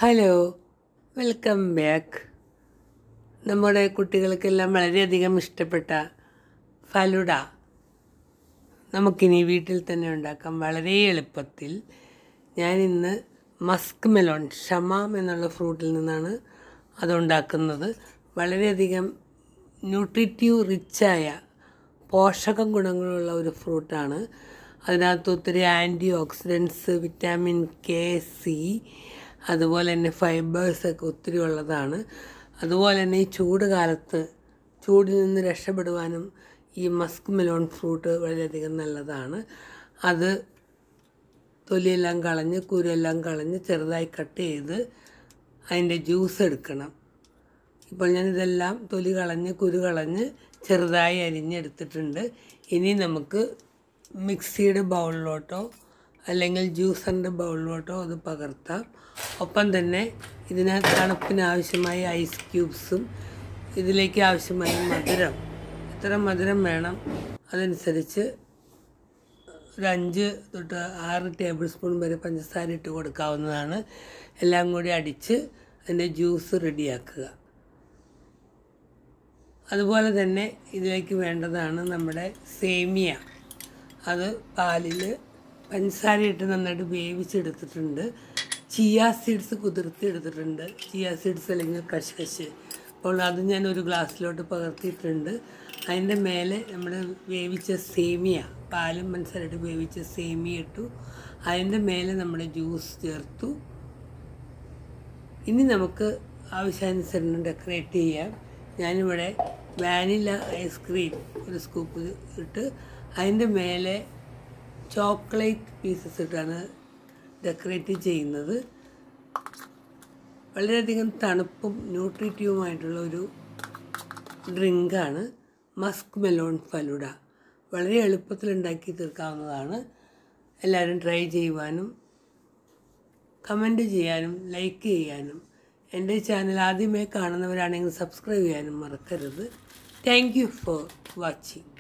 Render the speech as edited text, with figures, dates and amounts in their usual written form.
Hello, welcome back. നമ്മുടെ കുട്ടികൾക്കെല്ലാം വളരെയധികം ഇഷ്ടപ്പെട്ട ഫലുഡ നമുക്കിനി വീട്ടിൽ തന്നെ ഉണ്ടാക്കാം വളരെ എളുപ്പത്തിൽ. ഞാനിന്ന് മസ്ക് മെലോൺ ഷമാം എന്നുള്ള ഫ്രൂട്ടിൽ നിന്നാണ് അതുണ്ടാക്കുന്നത്. വളരെയധികം ന്യൂട്രിറ്റീവ് റിച്ചായ പോഷക ഗുണങ്ങളുള്ള ഒരു ഫ്രൂട്ടാണ്. അതിനകത്ത് ഒത്തിരി antioxidants, vitamin K, C, അതുപോലെ തന്നെ ഫൈബേഴ്സൊക്കെ ഒത്തിരി ഉള്ളതാണ്. അതുപോലെ തന്നെ ഈ ചൂട് കാലത്ത് ചൂടിൽ നിന്ന് രക്ഷപ്പെടുവാനും ഈ മസ്ക് മെലോൺ ഫ്രൂട്ട് വളരെയധികം നല്ലതാണ്. അത് തൊലിയെല്ലാം കളഞ്ഞ് കുരുവെല്ലാം കളഞ്ഞ് ചെറുതായി കട്ട് ചെയ്ത് അതിൻ്റെ ജ്യൂസ് എടുക്കണം. ഇപ്പോൾ ഞാനിതെല്ലാം തൊലി കളഞ്ഞ് കുരു കളഞ്ഞ് ചെറുതായി അരിഞ്ഞെടുത്തിട്ടുണ്ട്. ഇനി നമുക്ക് മിക്സിയുടെ ബൗളിലോട്ടോ അല്ലെങ്കിൽ ജ്യൂസറിൻ്റെ ബൗളിലോട്ടോ അത് പകർത്താം. ഒപ്പം തന്നെ ഇതിനകത്ത് തണുപ്പിന് ആവശ്യമായ ഐസ് ക്യൂബ്സും ഇതിലേക്ക് ആവശ്യമായ മധുരം, എത്ര മധുരം വേണം അതനുസരിച്ച് ഒരു 5 തൊട്ട് 6 ടേബിൾ സ്പൂൺ വരെ പഞ്ചസാര ഇട്ട് കൊടുക്കാവുന്നതാണ്. എല്ലാം കൂടി അടിച്ച് അതിൻ്റെ ജ്യൂസ് റെഡിയാക്കുക. അതുപോലെ തന്നെ ഇതിലേക്ക് വേണ്ടതാണ് നമ്മുടെ സേമിയ. അത് പാലിൽ പഞ്ചസാര ഇട്ട് നന്നായിട്ട് വേവിച്ചെടുത്തിട്ടുണ്ട്. ചിയ സീഡ്സ് കുതിർത്തി എടുത്തിട്ടുണ്ട്, ചിയ സീഡ്സ് അല്ലെങ്കിൽ കശുകശ്. അപ്പോൾ അത് ഞാൻ ഒരു ഗ്ലാസ്സിലോട്ട് പകർത്തിയിട്ടുണ്ട്. അതിൻ്റെ മേലെ നമ്മൾ വേവിച്ച സേമിയ, പാലും പഞ്ചസാരയിട്ട് വേവിച്ച സേമിയ ഇട്ടു. അതിൻ്റെ മേലെ നമ്മുടെ ജ്യൂസ് ചേർത്തു. ഇനി നമുക്ക് ആവശ്യാനുസരണം ഡെക്കറേറ്റ് ചെയ്യാം. ഞാനിവിടെ വാനില ഐസ്ക്രീം ഒരു സ്കൂപ്പ് ഇട്ട് അതിൻ്റെ മേലെ ചോക്ലേറ്റ് പീസസ് ഇട്ടാണ് ഡെക്കറേറ്റ് ചെയ്യുന്നത്. വളരെയധികം തണുപ്പും ന്യൂട്രിറ്റീവുമായിട്ടുള്ള ഒരു ഡ്രിങ്കാണ് മസ്ക് മെലോൺ ഫലുഡ. വളരെ എളുപ്പത്തിൽ ഉണ്ടാക്കി തീർക്കാവുന്നതാണ്. എല്ലാവരും ട്രൈ ചെയ്യുവാനും കമൻറ്റ് ചെയ്യാനും ലൈക്ക് ചെയ്യാനും എൻ്റെ ചാനൽ ആദ്യമായി കാണുന്നവരാണെങ്കിൽ സബ്സ്ക്രൈബ് ചെയ്യാനും മറക്കരുത്. Thank you for watching.